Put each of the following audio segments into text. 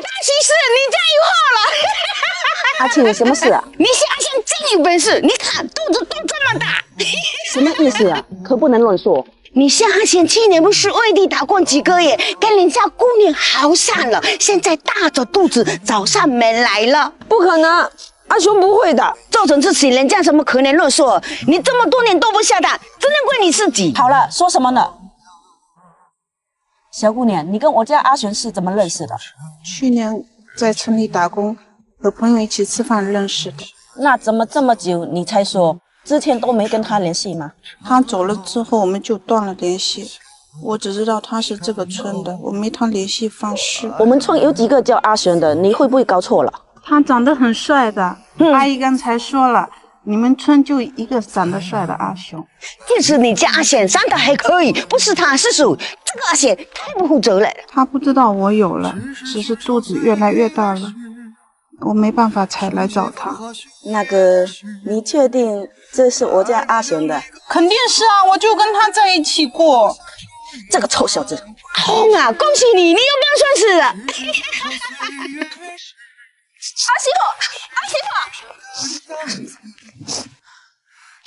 大喜事，你家有货了！阿庆，有什么事啊？你是阿贤真有本事，你看肚子都这么大。什么意思啊？可不能乱说。你像阿贤去年不是外地打工几个月，跟人家姑娘好上了，现在大着肚子找上门来了。不可能，阿雄不会的。做成这些人家怎么可能乱说？你这么多年都不下蛋，真的怪你自己。好了，说什么呢？小姑娘，你跟我家阿雄是怎么认识的？去年在村里打工，和朋友一起吃饭认识的。那怎么这么久你才说？之前都没跟他联系吗？他走了之后，我们就断了联系。我只知道他是这个村的，我没他联系方式。我们村有几个叫阿雄的，你会不会搞错了？他长得很帅的，阿姨刚才说了，你们村就一个长得帅的阿雄。就是你家阿贤长得还可以，不是他是谁？这个阿贤太不负责任了。他不知道我有了，只是肚子越来越大了，我没办法才来找他。那个，你确定这是我家阿雄的？肯定是啊，我就跟他在一起过。这个臭小子！红啊，恭喜你，你又刚算是了。阿媳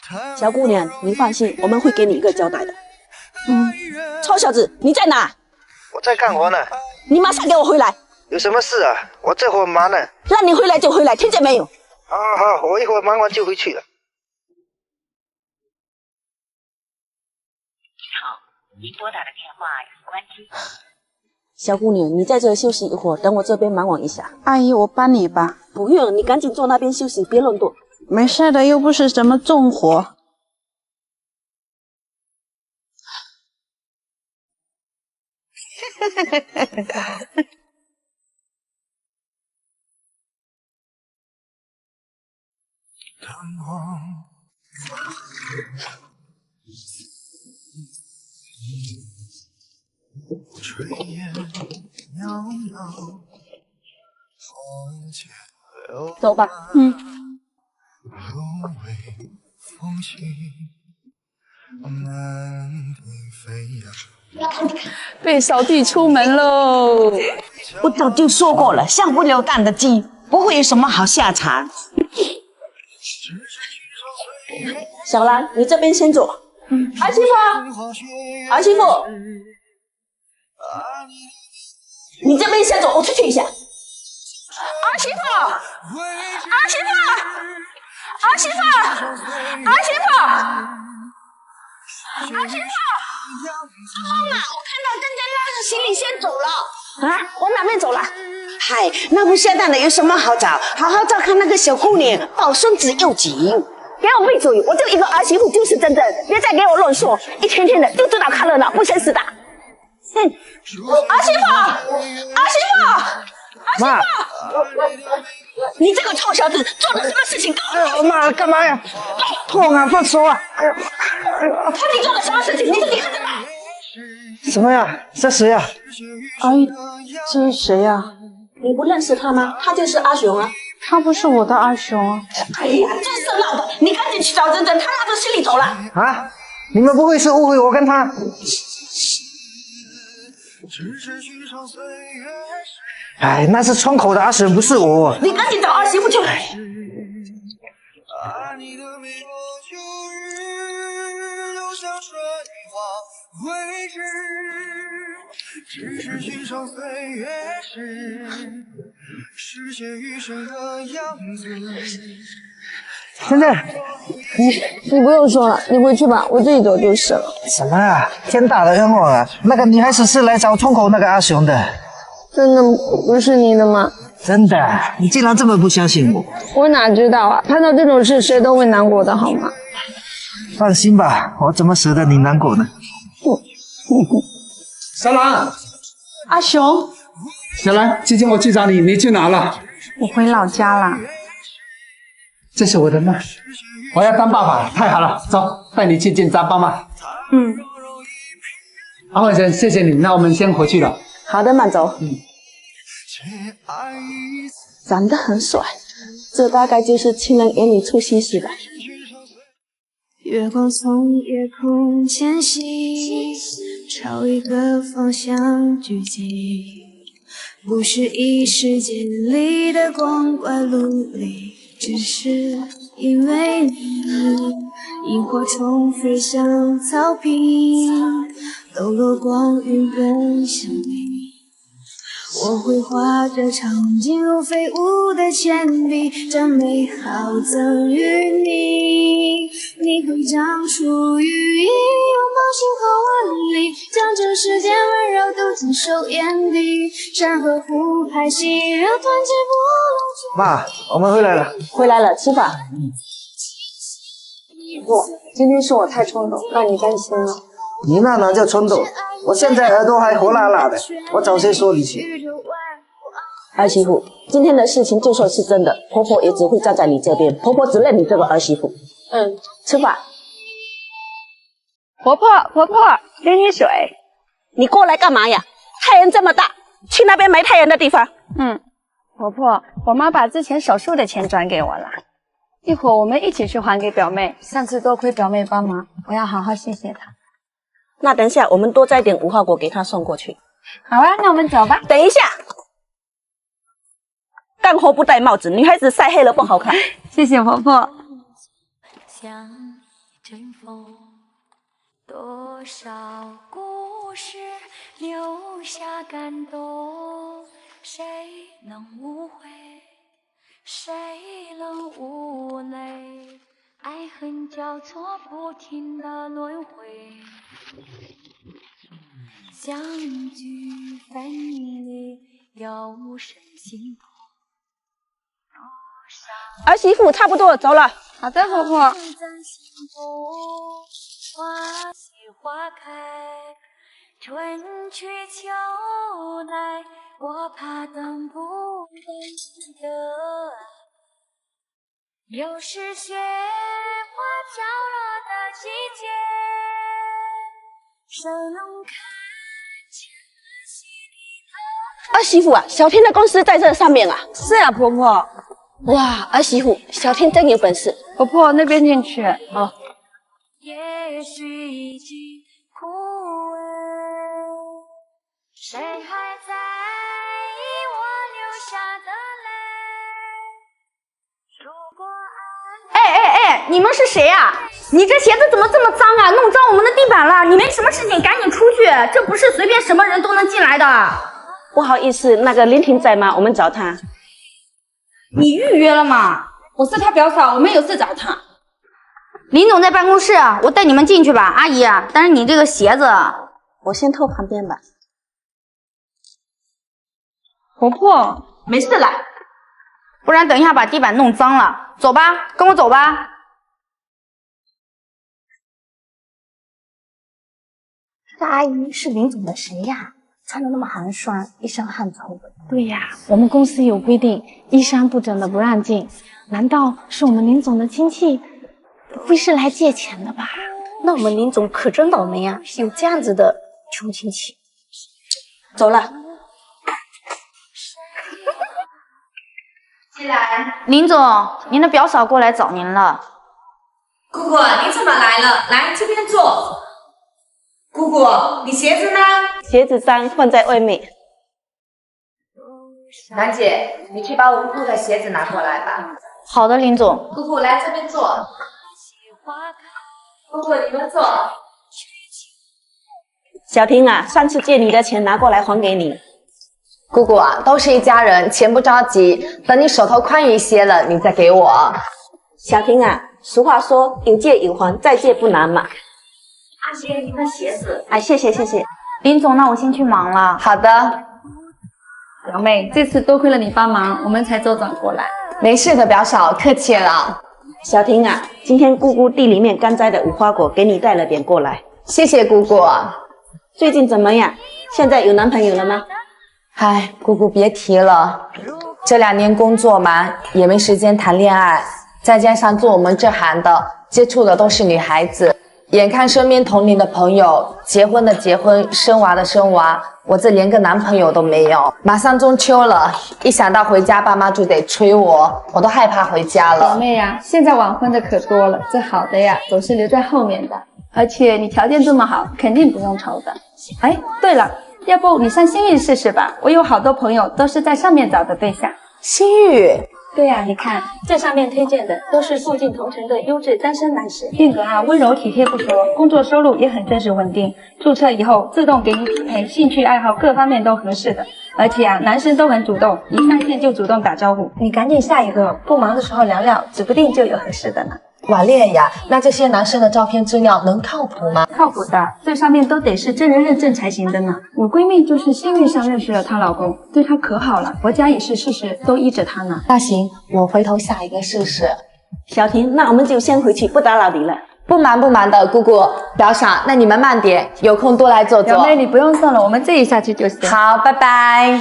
妇，小姑娘，你放心，我们会给你一个交代的。臭小子，你在哪？我在干活呢。你马上给我回来！有什么事啊？我这会儿忙呢。让你回来就回来，听见没有？好，我一会儿忙完就回去了。好，您拨打的电话已关机。小姑娘，你在这休息一会儿，等我这边忙完一下。阿姨，我帮你吧。不用，你赶紧坐那边休息，别乱动。没事的，又不是什么重活。走吧。被扫地出门喽！我早就说过了，下不了蛋的鸡不会有什么好下场。小兰，你这边先坐。儿媳妇，儿媳妇，你这边先坐，我出去一下。儿媳妇，儿媳妇，儿媳妇，儿媳妇，儿媳妇，妈妈，我看到珍珍拉着行李先走了。啊，往哪边走了？嗨，那不下蛋的有什么好找？好好照看那个小姑娘，抱孙子又紧。给我闭嘴！我就一个儿媳妇，就是珍珍，别再给我乱说，一天天的就知道看热闹，不诚实的。哼！儿媳妇，儿媳妇，儿媳妇，你这个臭小子做了什么事情？妈，干嘛呀？痛啊，放手啊！看你做了什么事情，你自己看着办。什么呀？这谁呀？阿姨，这是谁呀？你不认识他吗？他就是阿雄啊。他不是我的阿雄啊。哎呀，真是闹的！你赶紧去找珍珍，他拉着行李走了。啊？你们不会是误会我跟他？哎，那是窗口的阿婶，不是我。你赶紧找儿媳妇去。只是寻常岁月时，实现余生的样子。真的，你不用说了，你回去吧，我自己走就是了。什么啊？天大的冤枉啊！那个女孩子是来找窗口那个阿雄的。真的不是你的吗？真的，你竟然这么不相信我？我哪知道啊！看到这种事，谁都会难过的，好吗？放心吧，我怎么舍得你难过呢？小兰，阿雄，小兰，今天我去找你，你去哪了？我回老家了。这是我的妈，我要当爸爸，太好了，走，带你去见张爸妈。阿焕生，谢谢你，那我们先回去了。好的，慢走。长得很帅，这大概就是情人眼里出西施吧。月光从夜空迁徙，朝一个方向聚集，不是一时间里的光怪陆离，只是因为你，萤火虫飞向草坪，抖落光晕奔向你。我会画着长颈鹿飞舞的铅笔，将美好赠予你。你会长出羽翼，拥抱星河万里，将这世间温柔都尽收眼底。山河湖畔喜热团结不容。妈，我们回来了。回来了，吃饭。不，今天是我太冲动，让你担心了。你那哪叫冲动？我现在耳朵还活辣辣的，我找谁说理去？儿媳妇，今天的事情就算是真的，婆婆也只会站在你这边，婆婆只认你这个儿媳妇。吃饭。婆婆，给你水。你过来干嘛呀？太阳这么大，去那边没太阳的地方。婆婆，我妈把之前手术的钱转给我了，一会儿我们一起去还给表妹。上次多亏表妹帮忙，我要好好谢谢她。那等下我们多摘点无花果给她送过去。好啊，那我们走吧。等一下，干活不戴帽子，女孩子晒黑了不好看。谢谢婆婆。像一阵风，多少故事留下感动，谁能无悔，谁能无泪，爱恨交错不停的轮回，相聚分离有深心痛。儿媳妇差不多走了。好的，婆婆。花谢花开，春去秋来，我怕等不到你的爱。又是雪花飘落的季节，谁能看见心里的儿媳妇啊，小天的公司在这上面啊。是啊，婆婆。哇，儿媳妇，小天真有本事。婆婆那边进去。好。也许已经枯萎，谁还在意我流下的泪？如果哎，你们是谁啊？你这鞋子怎么这么脏啊？弄脏我们的地板了！你没什么事情赶紧出去，这不是随便什么人都能进来的。不好意思，那个林婷在吗？我们找她。你预约了吗？我是她表嫂，我们有事找她。林总在办公室，我带你们进去吧，阿姨。但是你这个鞋子，我先偷旁边吧。婆婆，没事了，不然等一下把地板弄脏了。走吧，跟我走吧。这阿姨是林总的谁呀？穿得那么寒酸，一身汗臭的。对呀，我们公司有规定，衣衫不整的不让进。难道是我们林总的亲戚？不会是来借钱的吧？那我们林总可真倒霉啊，有这样子的穷亲戚。走了。进来，林总，您的表嫂过来找您了。姑姑，您怎么来了？来这边坐。姑姑，你鞋子呢？鞋子脏，放在外面。兰姐，你去把我姑姑的鞋子拿过来吧。好的，林总。姑姑，来这边坐。姑姑，你们坐。小婷啊，上次借你的钱拿过来还给你。姑姑啊，都是一家人，钱不着急，等你手头宽裕一些了，你再给我。小婷啊，俗话说有借有还，再借不难嘛。阿姐，您的鞋子。哎，谢谢谢谢。林总，那我先去忙了。好的。表妹，这次多亏了你帮忙，我们才周转过来。没事的，表嫂，客气了。小婷啊，今天姑姑地里面刚摘的无花果，给你带了点过来。谢谢姑姑。最近怎么样？现在有男朋友了吗？唉，姑姑别提了，这2年工作忙，也没时间谈恋爱，再加上做我们这行的，接触的都是女孩子，眼看身边同龄的朋友结婚的结婚，生娃的生娃，我这连个男朋友都没有。马上中秋了，一想到回家爸妈就得催我，我都害怕回家了。表妹呀，现在晚婚的可多了，这好的呀总是留在后面的，而且你条件这么好，肯定不用愁的。哎，对了，要不你上幸运试试吧，我有好多朋友都是在上面找的对象。幸运？对呀，你看这上面推荐的都是附近同城的优质单身男士，性格温柔体贴不说，工作收入也很真实稳定，注册以后自动给你匹配兴趣爱好各方面都合适的，而且男生都很主动，一上线就主动打招呼，你赶紧下一个，不忙的时候聊聊，指不定就有合适的呢。瓦烈呀，那这些男生的照片资料能靠谱吗？靠谱的，这上面都得是真人认证才行的呢。我闺蜜就是幸运上认识了她老公，对她可好了，我家也是事事都依着她呢。那行，我回头下一个试试。小婷，那我们就先回去，不打扰你了。不忙的，姑姑，表嫂，那你们慢点，有空多来坐坐。表妹你不用送了，我们自己下去就行。好，拜拜。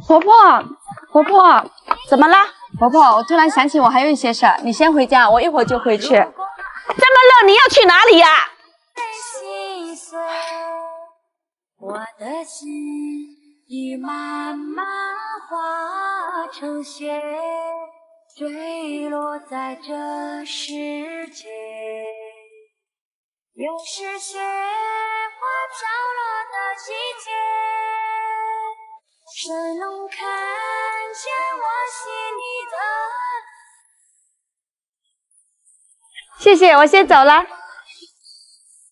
婆婆，怎么了？婆婆，我突然想起我还有一些事儿，你先回家，我一会儿就回去。这么热，你要去哪里呀？我的心已慢慢化成雪，坠落在这世界。又是雪花飘落的季节，谁能看见我心里的？谢谢，我先走了。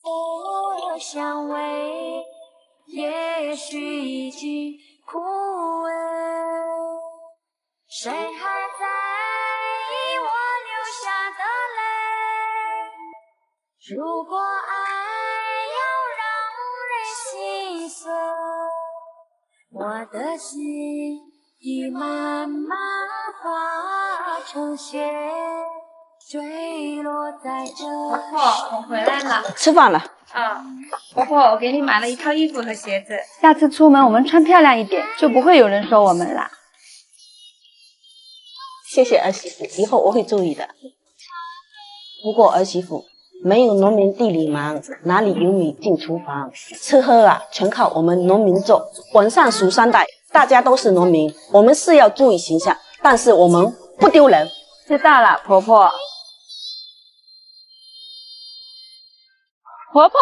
我香味也许已经枯萎，谁还在意我流下的泪？如果爱要让人心碎，我的心已慢慢化成雪，坠落在这。婆婆，我回来了。吃饭了。婆婆，我给你买了一套衣服和鞋子，下次出门我们穿漂亮一点，就不会有人说我们啦。谢谢儿媳妇，以后我会注意的。不过儿媳妇，没有农民地里忙，哪里有米进厨房？吃喝全靠我们农民做。晚上数3代，大家都是农民，我们是要注意形象，但是我们不丢人。知道了，婆婆。婆婆，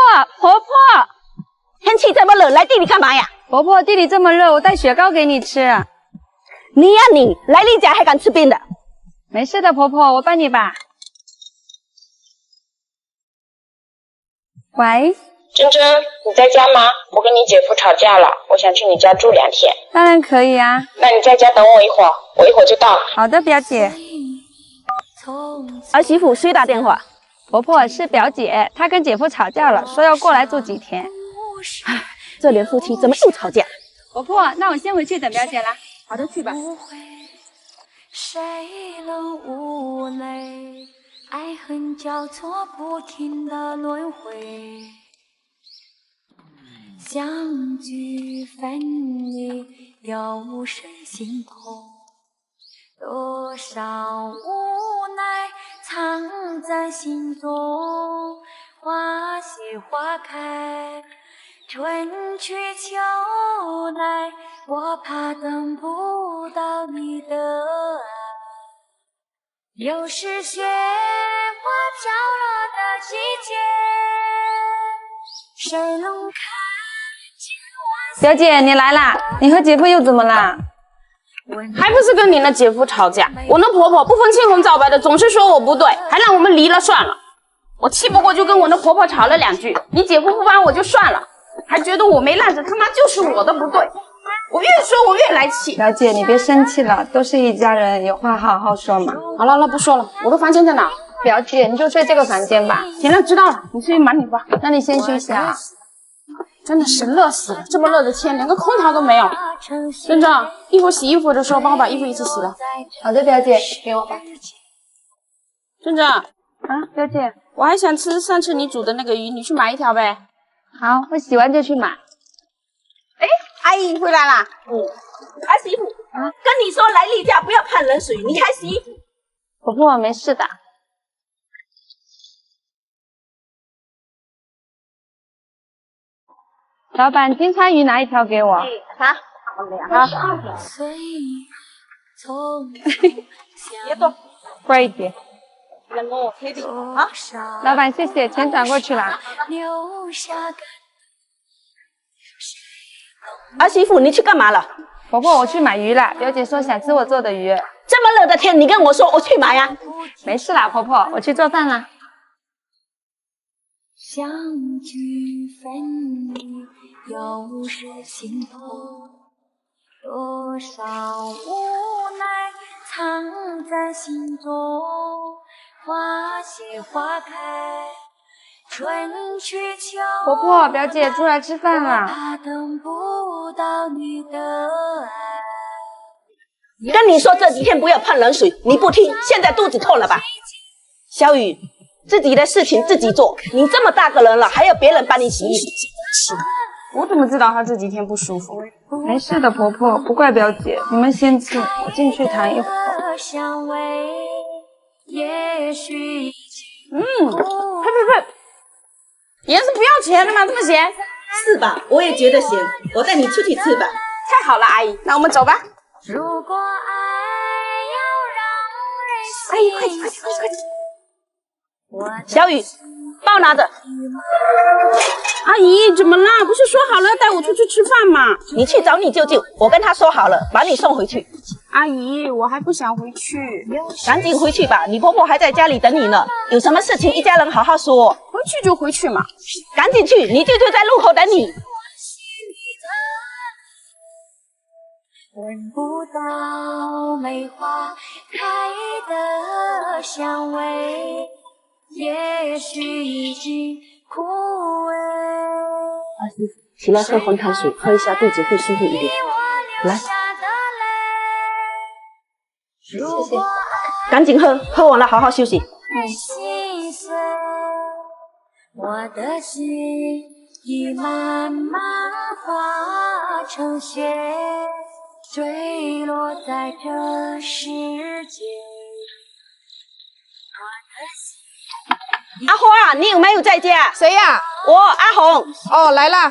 天气这么热，来地里干嘛呀？婆婆，地里这么热，我带雪糕给你吃。你来例假还敢吃冰的？没事的，婆婆，我帮你吧。喂，珍珍，你在家吗？我跟你姐夫吵架了，我想去你家住2天。当然可以啊。那你在家等我一会儿，我一会儿就到。好的，表姐。儿媳妇谁打电话？婆婆是表姐，她跟姐夫吵架了，说要过来住几天。唉，这对夫妻怎么又吵架？婆婆，那我先回去等表姐了。好的，去吧。谁能无泪？爱恨交错，不停的轮回。相聚分离，有谁心痛？多少无奈藏在心中，花谢花开，春去秋来，我怕等不到你的爱。又是雪花飘落的季节，谁能看见我？表姐，你来啦！你和姐夫又怎么啦？还不是跟你那姐夫吵架，我那婆婆不分青红皂白的，总是说我不对，还让我们离了算了。我气不过就跟我那婆婆吵了2句，你姐夫不帮我就算了，还觉得我没烂子，他妈就是我的不对。我越说我越来气。表姐，你别生气了，都是一家人，有话好好说嘛。好了，不说了，我的房间在哪？表姐，你就睡这个房间吧。行了，知道了，你去忙你吧。那你先休息啊。真的是热死了，这么热的天，连个空调都没有。珍珍，一会儿洗衣服的时候帮我把衣服一起洗了。好的，表姐，给我吧。珍珍，表姐，我还想吃上次你煮的那个鱼，你去买1条呗。好，我洗完就去买。哎，阿姨回来啦。儿媳妇，跟你说来例假不要碰冷水，你还洗衣服。婆婆，没事的。老板，金钗鱼拿1条给我。好，2条。别动，快一点。好，老板谢谢，钱转过去了。儿媳妇，你去干嘛了？婆婆，我去买鱼了。表姐说想吃我做的鱼。这么热的天，你跟我说我去买呀？没事啦，婆婆，我去做饭啦。相聚分离，有时心痛，多少无奈藏在心中。花谢花开，春去秋。婆婆，表姐出来吃饭了。怕等不到你的爱。跟你说这几天不要碰冷水，你不听，现在肚子痛了吧？小雨，自己的事情自己做，你这么大个人了，还要别人帮你洗衣服？我怎么知道她这几天不舒服？没事的，婆婆，不怪表姐，你们先吃，我进去躺一会儿。呸！盐是不要钱的吗？这么咸？是吧？我也觉得咸，我带你出去吃吧。太好了，阿姨，那我们走吧。如果爱要让人阿姨，快点！小雨，包拿着。阿姨，怎么啦？不是说好了带我出去吃饭吗？你去找你舅舅，我跟他说好了，把你送回去。阿姨，我还不想回去。赶紧回去吧，你婆婆还在家里等你呢。有什么事情一家人好好说。回去就回去嘛。赶紧去，你舅舅在路口等你。闻不到梅花开的香味，也许已经枯萎。儿媳妇，起来喝红糖水，喝一下肚子会舒服一点。来，谢谢。赶紧喝，喝完了好好休息。心碎，我的心已慢慢化成雪。坠落在这世界。阿花，你有没有在家？谁呀？我阿红。哦，来啦。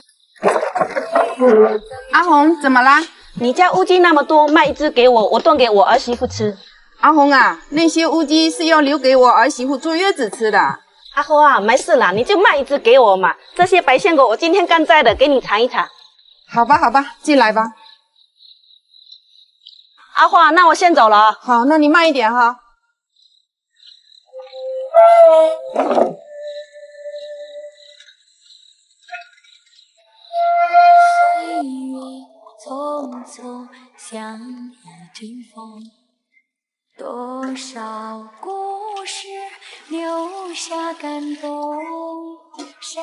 阿红，怎么啦？你家乌鸡那么多，卖一只给我，我炖给我儿媳妇吃。阿红啊，那些乌鸡是要留给我儿媳妇坐月子吃的。阿花，没事啦，你就卖一只给我嘛。这些白线果我今天刚摘的，给你尝一尝。好吧，好吧，进来吧。阿花，那我先走了。好，那你慢一点哈。岁月匆匆像一阵风，多少故事留下感动，谁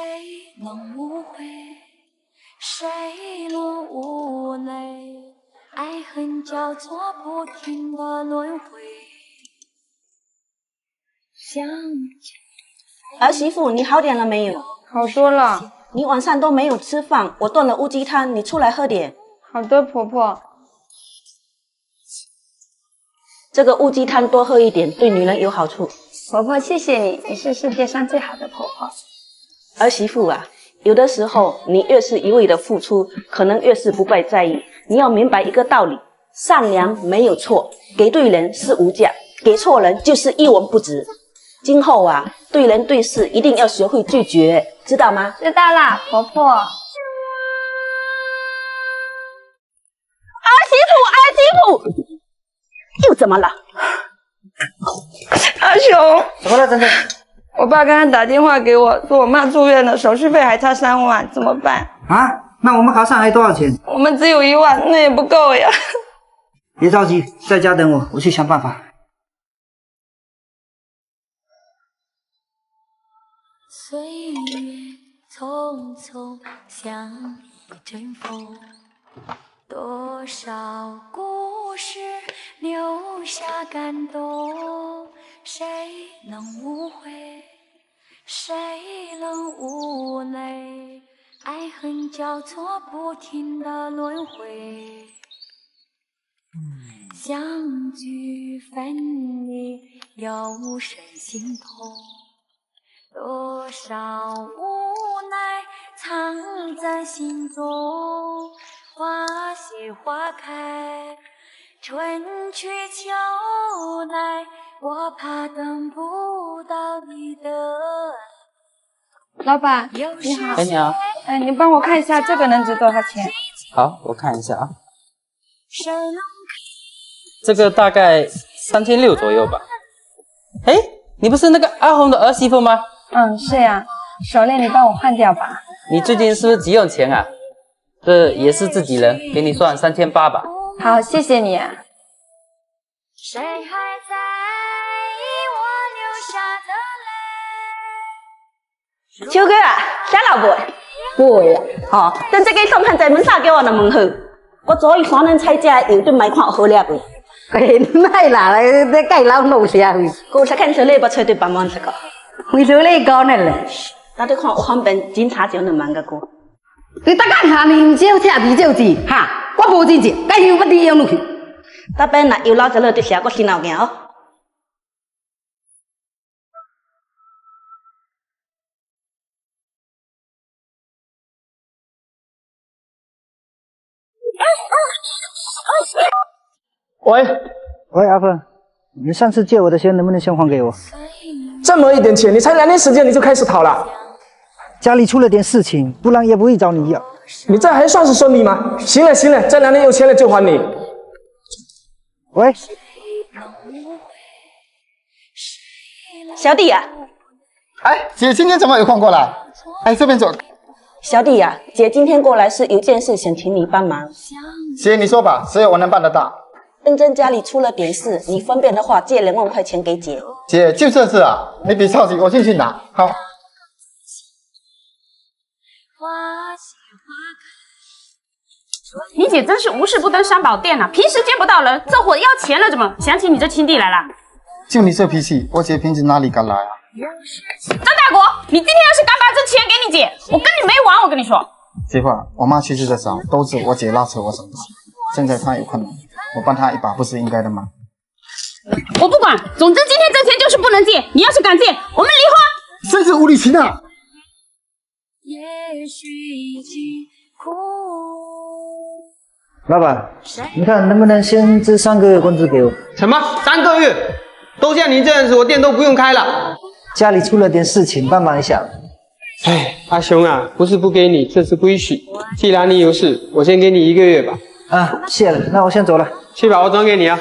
能无悔，谁能无泪？爱恨交错，不停的轮回。儿媳妇，你好点了没有？好多了。你晚上都没有吃饭，我炖了乌鸡汤，你出来喝点。好的，婆婆。这个乌鸡汤多喝一点，对女人有好处。婆婆，谢谢你，你是世界上最好的婆婆。儿媳妇啊，有的时候你越是一味的付出，可能越是不被在意。你要明白一个道理，善良没有错，给对人是无价，给错人就是一文不值。今后啊，对人对事一定要学会拒绝，知道吗？知道啦，婆婆。儿媳妇，又怎么了？阿雄，怎么了，珍珍？我爸刚刚打电话给我，说我妈住院了，手续费还差3万，怎么办？啊？那我们卡上还多少钱？我们只有1万，那也不够呀。别着急，在家等我，我去想办法。岁月匆匆像一阵风，多少故事留下感动，谁能无悔，谁能无泪？爱恨交错，不停的轮回。相聚分离，有谁心痛？多少无奈藏在心中，花谢花开，春去秋来，我怕等不到你的爱。老板你好。哎，你好。哎，你帮我看一下这个能值多少钱？好，我看一下啊。这个大概3600左右吧。哎，你不是那个阿红的儿媳妇吗？嗯，是呀。手链你帮我换掉吧。你最近是不是急用钱啊？这也是自己人，给你算3800吧。好，谢谢你啊。谁还在意我流下的泪？秋哥啊，小老婆，會啊，哦，等這個送行在門沙叫我的門口，我早已雙人菜價有對買款好了嘅。咩啦？你計老老些去？我才看出來不吹對幫忙這個。為什麼你講呢嘞？那對看看本警察就能問個過。你大家下面唔少車比較字哈，我冇錢借，梗要不啲樣落去。大本那有老子了對下個先鬧嘅哦。喂，阿芬，你上次借我的钱能不能先还给我？这么一点钱，你才2年时间你就开始讨了？家里出了点事情，不然也不会找你要。你这还算是顺利吗？行了行了，这2年有钱了就还你。喂，小弟呀、哎，姐今天怎么有空过来？哎，这边走。小弟呀、姐今天过来是有件事想请你帮忙。姐你说吧，只有我能办得到。认真家里出了点事，你方便的话借2万块钱给姐。姐就这事啊，你别着急，我进去拿。好。你姐真是无事不登三宝殿啊！平时见不到人，这会要钱了，怎么想起你这亲弟来了？就你这脾气，我姐平时哪里敢来啊？张大国，你今天要是敢把这钱给你姐，我跟你没完！我跟你说。媳妇，我妈去世的时候都是我姐拉扯我长大，现在她有困难，我帮她一把不是应该的吗？我不管，总之今天这钱就是不能借，你要是敢借，我们离婚。真是无理取闹！也许已经哭。老板，你看能不能先支3个月工资给我？什么3个月？都像你这样子，我店都不用开了。家里出了点事情，帮忙一下。哎，阿雄啊，不是不给你，这是规矩。既然你有事，我先给你1个月吧。啊，谢了，那我先走了。去吧，我转给你啊。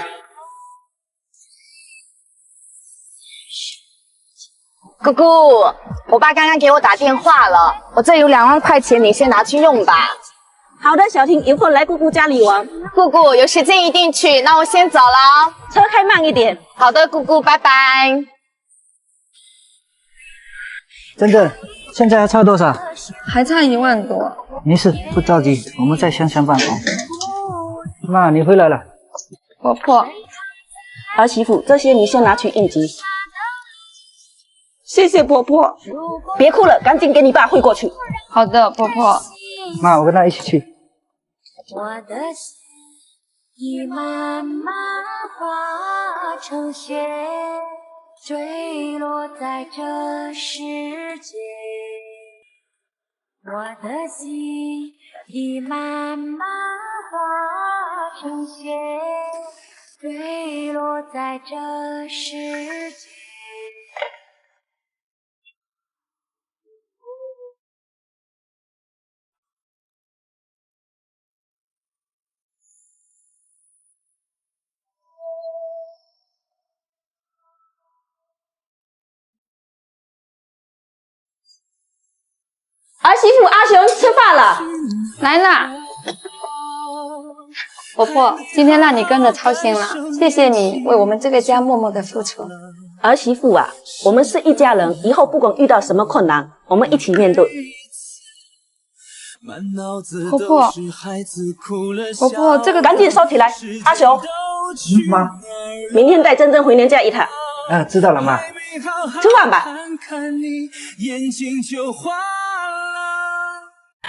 姑姑，我爸刚刚给我打电话了，我这有2万块钱，你先拿去用吧。好的，小婷，有空来姑姑家里玩。姑姑有时间一定去，那我先走了。车开慢一点。好的，姑姑，拜拜。珍珍，现在还差多少？还差1万多。没事，不着急，我们再想想办法。妈，你回来了。婆婆，儿媳妇，这些你先拿去应急。谢谢婆婆，别哭了，赶紧给你爸汇过去。好的，婆婆。妈，我跟他一起去。我的心已慢慢化成雪，坠落在这世界。我的心已慢慢化成雪，坠落在这世界。儿媳妇阿雄吃饭了，来啦。婆婆，今天让你跟着操心了，谢谢你为我们这个家默默的付出。儿媳妇啊，我们是一家人，以后不管遇到什么困难，我们一起面对。婆婆，婆婆，这个赶紧收起来。阿雄，妈，明天带珍珍回娘家一趟。知道了，妈。吃饭吧。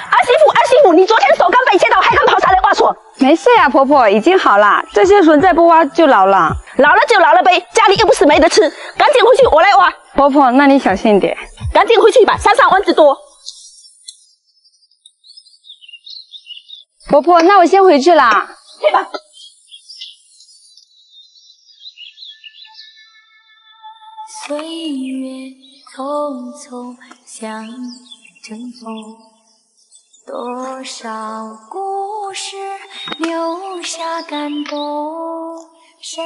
儿媳妇，你昨天手刚被切到，还敢跑上来挖错？没事呀，婆婆，已经好了。这些笋再不挖就老了。老了就老了呗，家里又不是没得吃，赶紧回去，我来挖。婆婆，那你小心点。赶紧回去吧，山上蚊子多。婆婆，那我先回去啦。去吧。岁月匆匆像阵风，多少故事留下感动，谁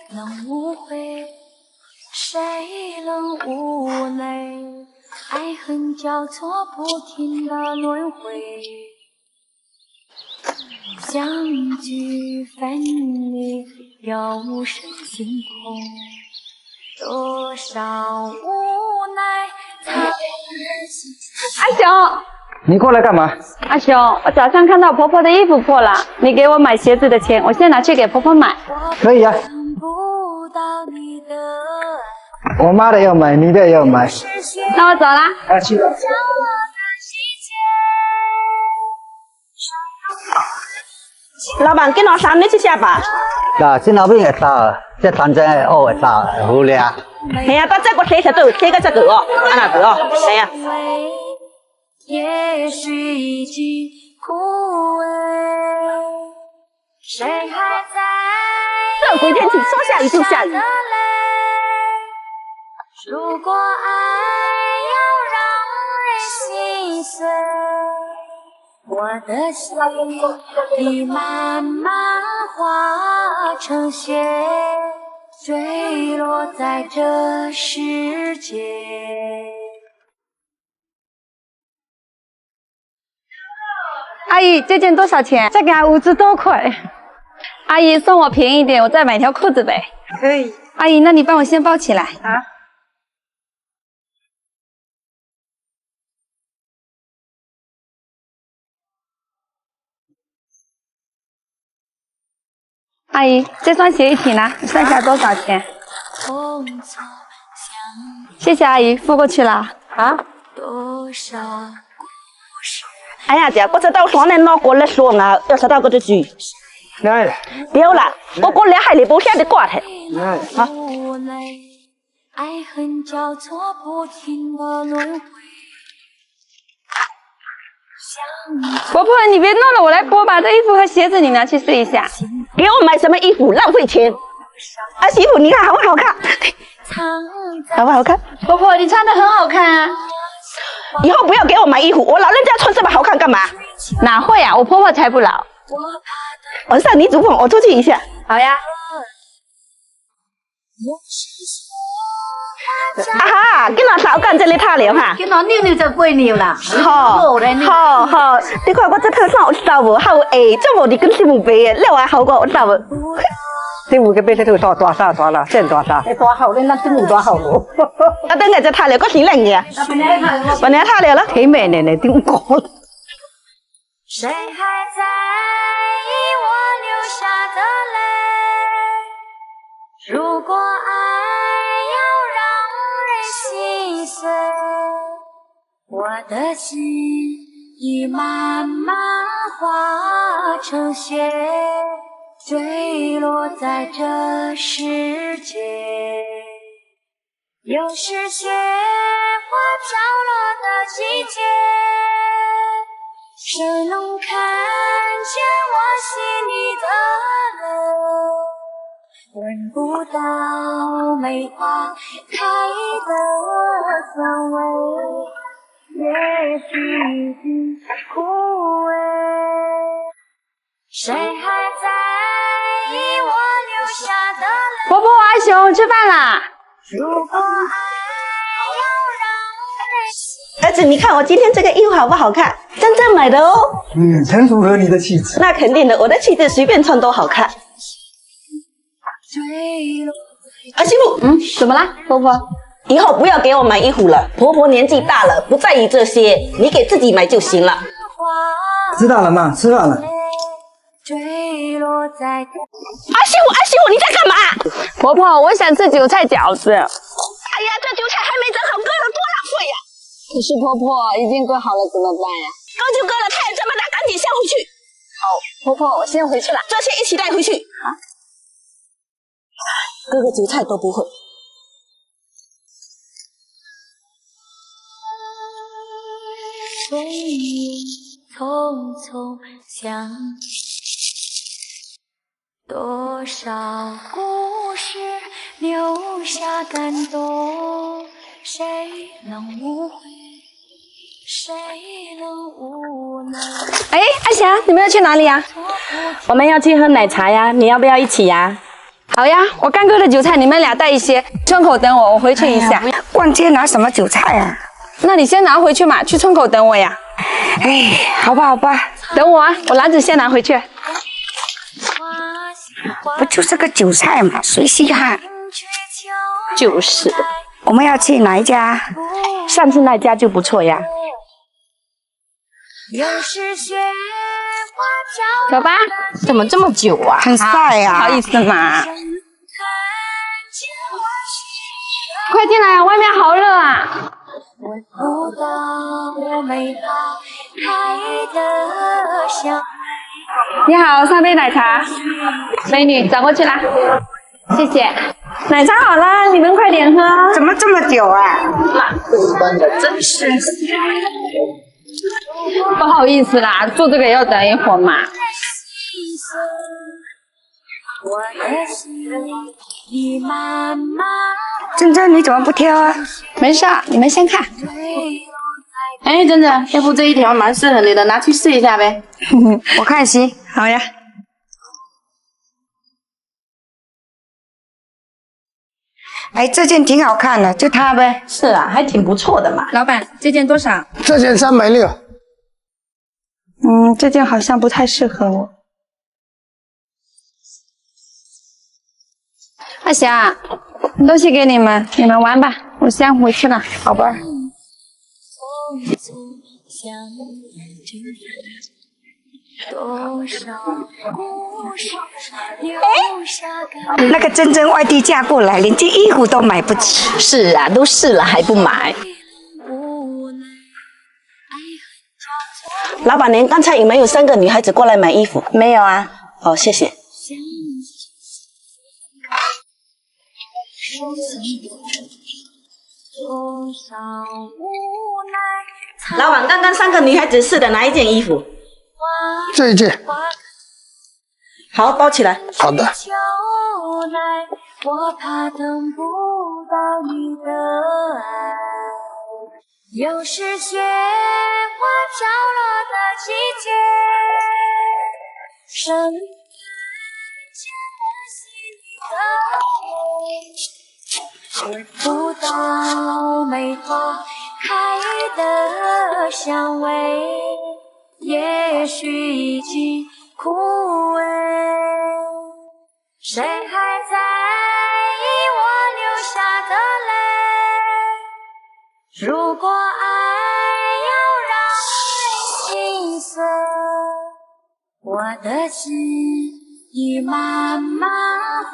能无悔，谁能无泪？爱恨交错，不停的轮回，相聚分离，有生心痛，多少无奈才阿雄，你过来干嘛？阿雄，我早上看到婆婆的衣服破了，你给我买鞋子的钱，我先拿去给婆婆买。可以啊。我妈的要买，你的也要买。那我走啦。啊，去了。老板，跟我3日去下吧。嗱，先後邊嘅打，即係彈正係哦嘅打，好靚。係啊，到這個寫實度，這個這個哦，安娜子哦，係啊。也許已經枯萎，誰還在這回天氣說下雨就下雨。如果愛要讓人心碎，我的心已慢慢化成雪，墜落在這世界。阿姨，这件多少钱？这个50多块。阿姨送我便宜点，我再买条裤子呗。可以。阿姨，那你帮我先包起来啊。阿姨，这双鞋一起拿，剩下多少钱？谢谢阿姨，付过去了。啊？多少？哎呀姐，不知道双人攞過嚟說啊，要知道嗰隻句。來，掉啦，我過嚟係你冇聽你掛題。來，啊。愛恨交錯，不停的輪迴。婆婆，你別弄了，我來剝吧。這衣服和鞋子你拿去試一下。給我買什麼衣服？浪費錢。啊，媳婦，你看好不好看？好不好看？婆婆，你穿得很好看啊。以後不要給我買衣服，我老人家穿這麼好看幹嘛？哪會啊，我婆婆才不老。晚上你煮飯，我出去一下。好呀。啊哈，跟我手幹這裡太了哈。跟我扭扭就背扭啦。好，你看我這套衫我瘦無，好誒，這無你跟師傅比嘅，你話好過我瘦無。師傅嘅比你套大衫大啦，真大衫。大好咧，那真冇大好咯。啊，等下就太了，個時靚嘅。本來太了啦。睇咩呢？你點講？誰還在意我流下的淚？如果愛要讓人心碎，我的心已慢慢化成雪，墜落在這世界。又是雪花飄落的季節，誰能看見我心裡的淚？聞不到梅花開的香味，也許已經枯萎。誰還在意我流下的淚？婆婆，阿雄吃飯啦。如果愛兒子，你看我今天這個衣服好不好看？真正買的哦。很符合你的氣質。那肯定的，我的氣質隨便穿都好看。啊，媳婦，怎麼啦，婆婆？以後不要給我買衣服了，婆婆年紀大了，不在意這些，你給自己買就行了。知道了媽，吃飯了。阿媳婦，你在幹嘛？婆婆，我想吃韭菜餃子。哎呀，這韭菜還沒整好，割了多浪費呀！可是婆婆已經割好了，怎麼辦呀？割就割了，太陽這麼大，趕緊先回去。好，婆婆，我先回去了。這些一起帶回去。啊，割個韭菜都不會。歲月匆匆像多少故事留下感动，谁能无悔？谁能无奈？哎，阿霞，你们要去哪里呀？我们要去喝奶茶呀，你要不要一起呀？好呀，我刚割的韭菜，你们俩带一些，村口等我，我回去一下。逛街拿什么韭菜啊？那你先拿回去嘛，去村口等我呀。哎，好吧，好吧，等我啊，我篮子先拿回去。不就是个韭菜嘛，谁稀罕？就是，我们要去哪一家？上次那家就不错呀。走吧。怎么这么久啊？很晒呀、不好意思嘛。快进来，外面好热啊！你好，3杯奶茶。美女，找过去啦。谢谢。奶茶好啦，你们快点喝。怎么这么久啊？真是。不好意思啦，做这个也要等一会儿嘛。珍珍，你怎么不挑啊？没事，你们先看。哎，珍珍，要不这一条蛮适合你的，拿去试一下呗。我看行。好呀。哎，这件挺好看的，就它呗。是啊，还挺不错的嘛。老板，这件多少？这件360。这件好像不太适合我。阿霞，东西给你们，你们玩吧，我先回去了。好吧。那个珍珍外地嫁过来，连件衣服都买不起。是啊，都试了还不买。老板娘，刚才有没有3个女孩子过来买衣服？没有啊。哦，谢谢。老板，刚刚3个女孩子试的哪一件衣服？这一件。好，包起来。好的。我怕等不到你的爱，又是雪花飘落的季节，深见我心里的美，闻不到梅花开的香味，也许已经枯萎，谁还在意我流下的泪？如果爱要让人心碎，我的心已慢慢化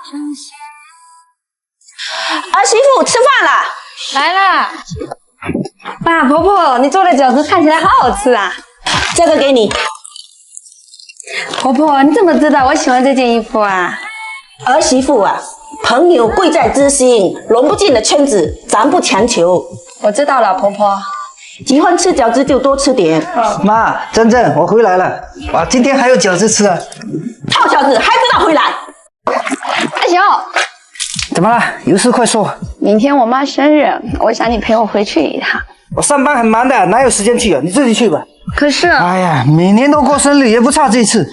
成雪。儿媳妇，吃饭了。来啦。爸，婆婆，你做的饺子看起来好好吃啊。这个给你。婆婆，你怎么知道我喜欢这件衣服啊？儿媳妇啊，朋友贵在知心，融不进的圈子，咱不强求。我知道了，婆婆。喜欢吃饺子就多吃点。妈，珍珍，我回来了。哇，今天还有饺子吃啊！臭小子，还不早回来！阿雄，怎么了？有事快说。明天我妈生日，我想你陪我回去一趟。我上班很忙的，哪有时间去啊？你自己去吧。可是，哎呀，每年都过生日，也不差这次。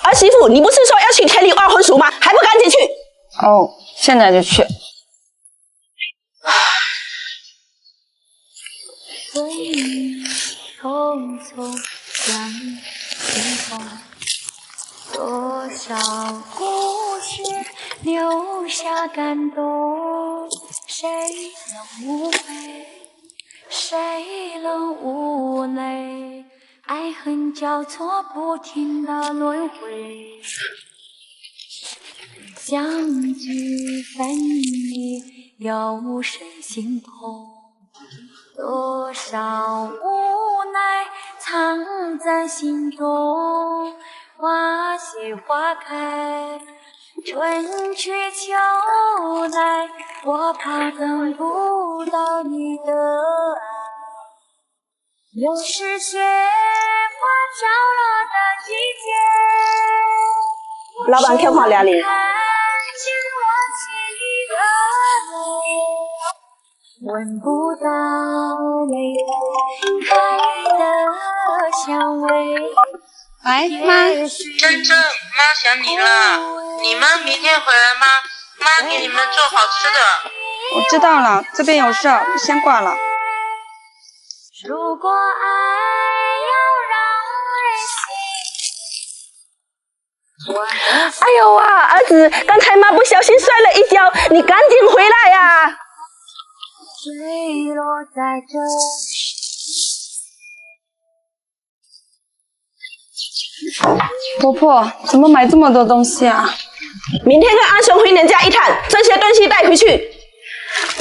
儿媳妇，你不是说要去田里挖红薯吗？还不赶紧去！哦，现在就去。匆匆像清风，多少故事留下感动，谁能无悔？谁能无泪？爱恨交错，不停的轮回，相聚分离，有谁心痛？多少无奈藏在心中，花谢花开，春去秋来，我怕等不到你的爱，又是雪花飘落的季节，老板看好了你。闻不到玫瑰的香味。喂，妈。珍珍，妈想你了。你们明天回来吗？妈给你们做好吃的。我知道了，这边有事，先挂了。如果爱要让人心。哎呦啊，儿子，刚才妈不小心摔了一跤，你赶紧回来呀！坠落在这。婆婆，怎么买这么多东西啊？明天跟阿雄回娘家一趟，这些东西带回去。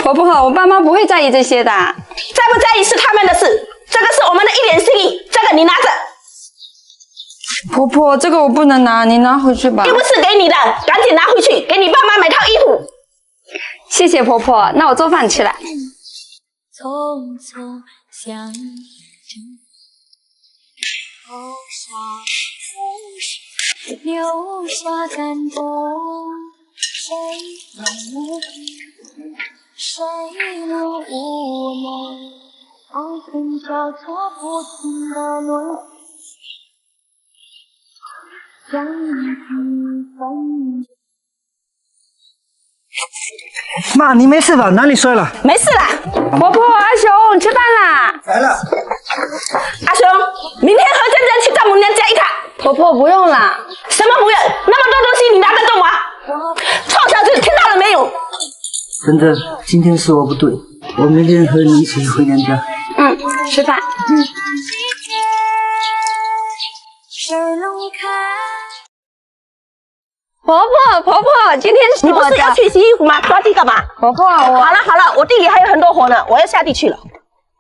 婆婆，我爸妈不会在意这些的。在不在意是他们的事，这个是我们的一点心意，这个你拿着。婆婆，这个我不能拿，你拿回去吧。又不是给你的，赶紧拿回去，给你爸妈买套衣服。谢谢婆婆，那我做饭去了。匆匆相遇，头上浮世留下感动，谁能无奈，爱恨交错不停的轮回，将你分。妈，你没事吧？哪里摔了？没事啦。婆婆，阿雄吃饭啦。来了。阿雄，明天和珍珍去丈母娘家一趟。婆婆不用啦。什么不用？那么多东西你拿得动吗？臭小子，听到了没有？珍珍，今天是我不对，我明天和你一起回娘家。吃饭。婆婆，今天是你不是要去洗衣服吗？抓地干嘛？婆婆，好了，我地里还有很多活呢，我要下地去了。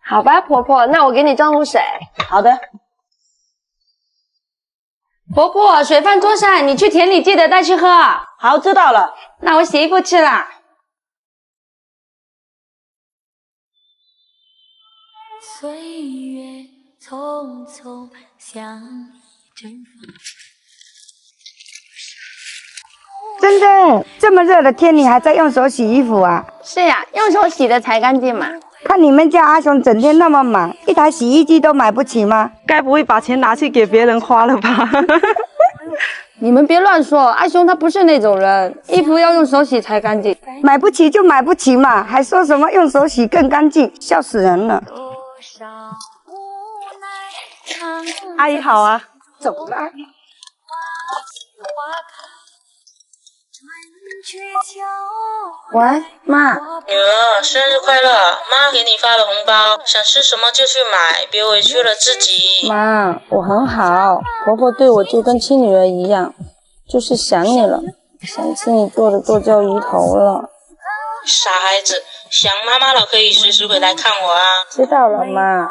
好吧，婆婆，那我给你装壶水。好的。婆婆，水放桌上，你去田里记得带去喝。好，知道了。那我洗衣服去了。岁月匆匆像一阵风。珍珍，这么热的天，你还在用手洗衣服啊？是呀，用手洗的才干净嘛。看你们家阿雄整天那么忙，一台洗衣机都买不起吗？该不会把钱拿去给别人花了吧？你们别乱说，阿雄他不是那种人，衣服要用手洗才干净。买不起就买不起嘛，还说什么用手洗更干净，笑死人了。阿姨好啊，走啦。喂，妈。女儿，生日快乐！妈给你发了红包，想吃什么就去买，别委屈了自己。妈，我很好，婆婆对我就跟亲女儿一样，就是想你了，想吃你做的剁椒鱼头了。傻孩子，想妈妈了可以随时回来看我啊。知道了，妈。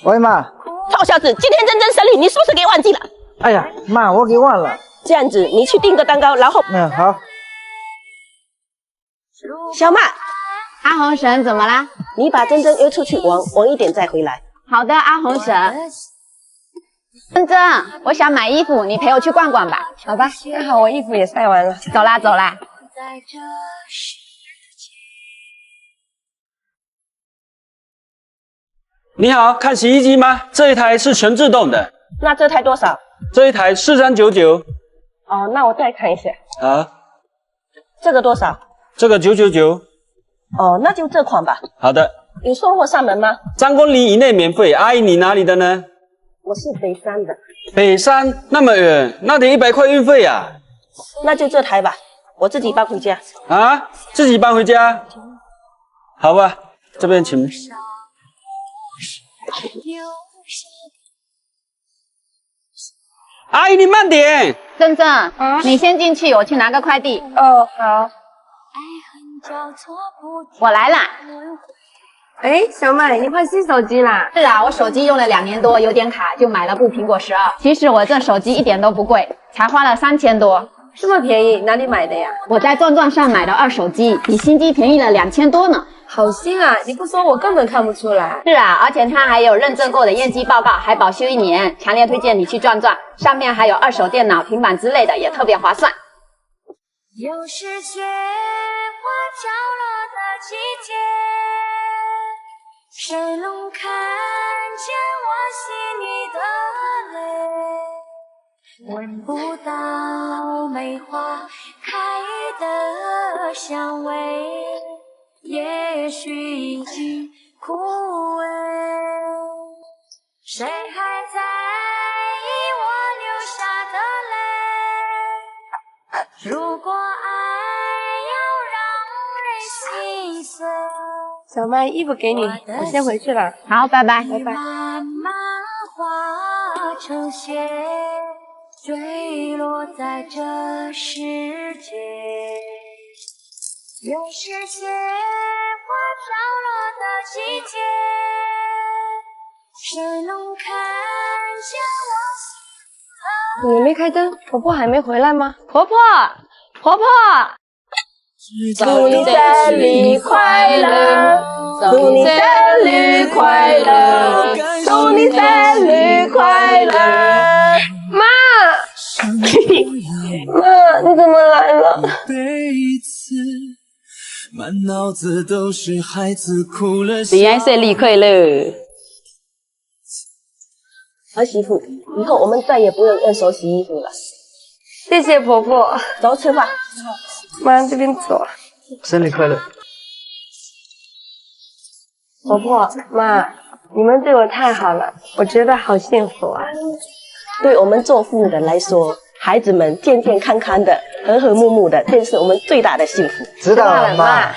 喂，妈。臭小子，今天珍珍生日，你是不是给忘记了？哎呀，妈，我给忘了。这样子，你去订个蛋糕，然后……好。小曼，阿红婶怎么啦？你把珍珍约出去玩，晚一点再回来。好的，阿红婶。珍珍，我想买衣服，你陪我去逛逛吧。好吧，刚好我衣服也晒完了。走啦，走啦。你好，看洗衣机吗？这一台是全自动的。那这台多少？这一台4399。哦，那我再看一下。好。这个多少？这个999。哦，那就这款吧。好的。有送货上门吗？3公里以内免费。阿姨，你哪里的呢？我是北山的。北山那么远，那得100块运费啊。那就这台吧，我自己搬回家。啊？自己搬回家？好吧，这边请。阿姨，你慢点。珍珍，你先进去，我去拿个快递。哦，好。我来啦。哎，小美，你换新手机啦？是啊，我手机用了2年多，有点卡，就买了部苹果12。其实我这手机一点都不贵，才花了3000多。这么便宜，哪里买的呀？我在壮壮上买的2手机，比新机便宜了2000多呢。好新啊！你不说我根本看不出来。是啊，而且它还有认证过的验机报告，还保修1年，强烈推荐你去转转。上面还有2手电脑、平板之类的，也特别划算。又是雪花飘落的季节，谁能看见我心里的泪？闻不到梅花开的香味，也许已经枯萎。谁还在意我流下的泪？如果爱要让人心碎，小麦，衣服给你，我先回去了。好，拜拜。拜拜。慢慢化成雪，坠落在这世界。又是雪花飘落的季节，谁能看见我？你们没开灯，婆婆还没回来吗？婆婆，婆婆，祝你生日快乐，祝你生日快乐，祝你生日快乐。妈，妈，你怎么来了？满脑子都是孩子哭了。你爱生日快乐。儿媳妇，以后我们再也不用用手洗衣服了。谢谢婆婆。走，吃饭。妈，这边走。生日快乐！婆婆，妈，你们对我太好了，我觉得好幸福啊。对我们做父母的来说，孩子们健健康康的、和和睦睦的，这是我们最大的幸福。知道了，妈。